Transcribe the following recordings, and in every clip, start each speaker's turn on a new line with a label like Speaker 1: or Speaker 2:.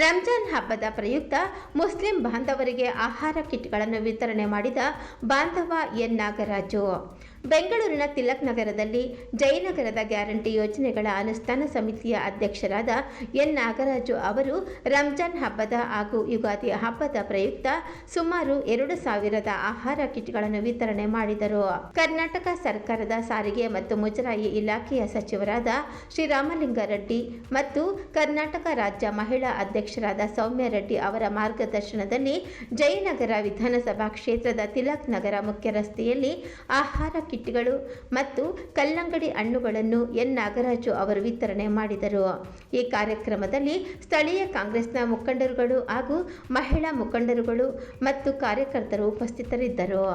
Speaker 1: ರಂಜಾನ್ ಹಬ್ಬದ ಪ್ರಯುಕ್ತ ಮುಸ್ಲಿಂ ಬಾಂಧವರಿಗೆ ಆಹಾರ ಕಿಟ್ಗಳನ್ನು ವಿತರಣೆ ಮಾಡಿದ ಬಾಂಧವ ಎನ್ ನಾಗರಾಜು. ಬೆಂಗಳೂರಿನ ತಿಲಕ್ ನಗರದಲ್ಲಿ ಜಯನಗರದ ಗ್ಯಾರಂಟಿ ಯೋಜನೆಗಳ ಅನುಷ್ಠಾನ ಸಮಿತಿಯ ಅಧ್ಯಕ್ಷರಾದ ಎನ್ ನಾಗರಾಜು ಅವರು ರಂಜಾನ್ ಹಬ್ಬದ ಹಾಗೂ ಯುಗಾದಿ ಹಬ್ಬದ ಪ್ರಯುಕ್ತ ಸುಮಾರು 2,000 ಆಹಾರ ಕಿಟ್ಗಳನ್ನು ವಿತರಣೆ ಮಾಡಿದರು. ಕರ್ನಾಟಕ ಸರ್ಕಾರದ ಸಾರಿಗೆ ಮತ್ತು ಮುಜರಾಯಿ ಇಲಾಖೆಯ ಸಚಿವರಾದ ಶ್ರೀರಾಮಲಿಂಗಾರೆಡ್ಡಿ ಮತ್ತು ಕರ್ನಾಟಕ ರಾಜ್ಯ ಮಹಿಳಾ ಅಧ್ಯಕ್ಷರಾದ ಸೌಮ್ಯ ರೆಡ್ಡಿ ಅವರ ಮಾರ್ಗದರ್ಶನದಲ್ಲಿ ಜಯನಗರ ವಿಧಾನಸಭಾ ಕ್ಷೇತ್ರದ ತಿಲಕ್ ನಗರ ಮುಖ್ಯ ರಸ್ತೆಯಲ್ಲಿ ಆಹಾರ ಕಿಟ್ಗಳು ಮತ್ತು ಕಲ್ಲಂಗಡಿ ಹಣ್ಣುಗಳನ್ನು ಎನ್ ನಾಗರಾಜು ಅವರು ವಿತರಣೆ ಮಾಡಿದರು. ಈ ಕಾರ್ಯಕ್ರಮದಲ್ಲಿ ಸ್ಥಳೀಯ ಕಾಂಗ್ರೆಸ್ನ ಮುಖಂಡರುಗಳು ಹಾಗೂ ಮಹಿಳಾ ಮುಖಂಡರುಗಳು ಮತ್ತು ಕಾರ್ಯಕರ್ತರು ಉಪಸ್ಥಿತರಿದ್ದರು.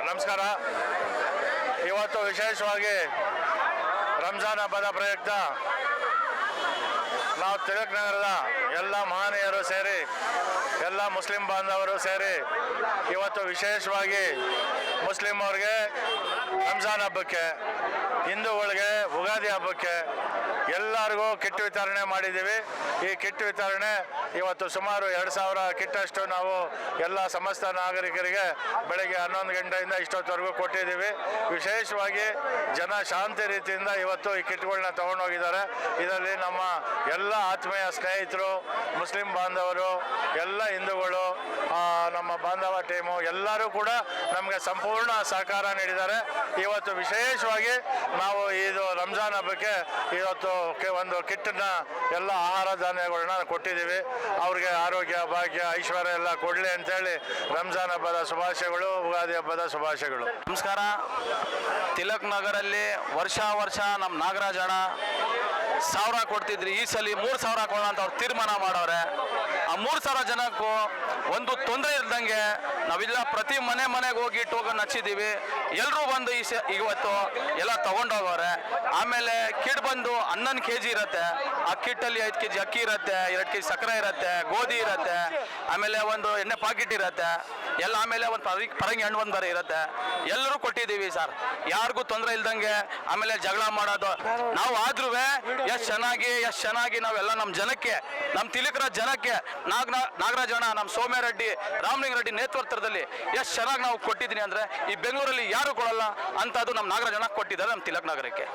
Speaker 2: ನಮಸ್ಕಾರ. ಇವತ್ತು ವಿಶೇಷವಾಗಿ ರಂಜಾನ್ ಹಬ್ಬದ ಪ್ರಯುಕ್ತ ನಾವು ತಿಲಕ್ ನಗರದ ಎಲ್ಲ ಮಹನೀಯರು ಸೇರಿ ಎಲ್ಲ ಮುಸ್ಲಿಂ ಬಾಂಧವರು ಸೇರಿ ಇವತ್ತು ವಿಶೇಷವಾಗಿ ಮುಸ್ಲಿಂ ಅವ್ರಿಗೆ ರಂಜಾನ್ ಹಬ್ಬಕ್ಕೆ, ಹಿಂದೂಗಳಿಗೆ ಉಗಾದಿ ಹಬ್ಬಕ್ಕೆ ಎಲ್ಲರಿಗೂ ಕಿಟ್ ವಿತರಣೆ ಮಾಡಿದ್ದೀವಿ. ಈ ಕಿಟ್ ವಿತರಣೆ ಇವತ್ತು ಸುಮಾರು 2,000 ಕಿಟ್ಟಷ್ಟು ನಾವು ಎಲ್ಲ ಸಮಸ್ತ ನಾಗರಿಕರಿಗೆ ಬೆಳಗ್ಗೆ 11 ಗಂಟೆಯಿಂದ ಇಷ್ಟೊತ್ತವರೆಗೂ ಕೊಟ್ಟಿದ್ದೀವಿ. ವಿಶೇಷವಾಗಿ ಜನ ಶಾಂತಿ ರೀತಿಯಿಂದ ಇವತ್ತು ಈ ಕಿಟ್ಗಳನ್ನ ತೊಗೊಂಡೋಗಿದ್ದಾರೆ. ಇದರಲ್ಲಿ ನಮ್ಮ ಎಲ್ಲ ಆತ್ಮೀಯ ಸ್ನೇಹಿತರು, ಮುಸ್ಲಿಂ ಬಾಂಧವರು, ಎಲ್ಲ ಹಿಂದೂಗಳು, ನಮ್ಮ ಬಾಂಧವ ಟೀಮು ಎಲ್ಲರೂ ಕೂಡ ನಮಗೆ ಸಂಪೂರ್ಣ ಸಹಕಾರ ನೀಡಿದ್ದಾರೆ. ಇವತ್ತು ವಿಶೇಷವಾಗಿ ನಾವು ಇದು ರಂಜಾನ್ ಹಬ್ಬಕ್ಕೆ ಇವತ್ತು ಒಂದು ಕಿಟ್ಟನ್ನ ಎಲ್ಲ ಆಹಾರ ಧಾನ್ಯಗಳನ್ನ ಕೊಟ್ಟಿದ್ದೀವಿ. ಅವ್ರಿಗೆ ಆರೋಗ್ಯ, ಭಾಗ್ಯ, ಐಶ್ವರ್ಯ ಎಲ್ಲ ಕೊಡಲಿ ಅಂತೇಳಿ ರಂಜಾನ್ ಹಬ್ಬದ ಶುಭಾಶಯಗಳು, ಉಗಾದಿ ಹಬ್ಬದ ಶುಭಾಶಯಗಳು.
Speaker 3: ನಮಸ್ಕಾರ. ತಿಲಕ್ ನಗರಲ್ಲಿ ವರ್ಷ ನಮ್ಮ ನಾಗರಾಜ್ ಅಣ್ಣ 1,000 ಕೊಡ್ತಿದ್ರಿ. ಈ ಸಲ 3,000 ಕೊಡೋಣ ಅಂತ ಅವ್ರು ತೀರ್ಮಾನ ಮಾಡವ್ರೆ. ಆ 3,000 ಜನಕ್ಕೂ ಒಂದು ತೊಂದರೆ ಇಲ್ದಂಗೆ ನಾವಿಲ್ಲ ಪ್ರತಿ ಮನೆಗೆ ಹೋಗಿ ಟೋಕನ್ ಹಚ್ಚಿದ್ದೀವಿ. ಎಲ್ಲರೂ ಬಂದು ಇವತ್ತು ಎಲ್ಲ ತೊಗೊಂಡೋಗವ್ರೆ. ಆಮೇಲೆ ಕಿಟ್ ಬಂದು 11 kg ಇರುತ್ತೆ. ಆ ಕಿಟ್ಟಲ್ಲಿ 5 kg ಅಕ್ಕಿ ಇರುತ್ತೆ, 2 kg ಸಕ್ಕರೆ ಇರುತ್ತೆ, ಗೋಧಿ ಇರುತ್ತೆ, ಆಮೇಲೆ ಒಂದು ಎಣ್ಣೆ ಪಾಕೆಟ್ ಇರುತ್ತೆ ಎಲ್ಲ, ಆಮೇಲೆ ಒಂದು ಪರಂಗಿ ಹಣ್ಣು ಒಂದು ಇರುತ್ತೆ. ಎಲ್ಲರೂ ಕೊಟ್ಟಿದ್ದೀವಿ ಸರ್, ಯಾರಿಗೂ ತೊಂದರೆ ಇಲ್ದಂಗೆ. ಆಮೇಲೆ ಜಗಳ ಮಾಡೋದು ನಾವು ಆದ್ರೂ ಎಷ್ಟು ಚೆನ್ನಾಗಿ ನಾವೆಲ್ಲ ನಮ್ಮ ಜನಕ್ಕೆ, ನಮ್ಮ ತಿಲಕರ ಜನಕ್ಕೆ ನಾಗರಾಜ್ ಅಣ್ಣ, ನಮ್ಮ ಸೌಮ್ಯ ರೆಡ್ಡಿ, ರಾಮಲಿಂಗ ರೆಡ್ಡಿ ನೇತೃತ್ವದಲ್ಲಿ ಎಷ್ಟು ಚೆನ್ನಾಗಿ ನಾವು ಕೊಟ್ಟಿದ್ದೀನಿ ಅಂದರೆ ಈ ಬೆಂಗಳೂರಲ್ಲಿ ಯಾರು ಕೊಡಲ್ಲ ಅಂಥದ್ದು ನಮ್ಮ ನಾಗರಾಜ್ ಅಣ್ಣ ಕೊಟ್ಟಿದ್ದಾರೆ ನಮ್ಮ ತಿಲಕ್ ನಗರಕ್ಕೆ.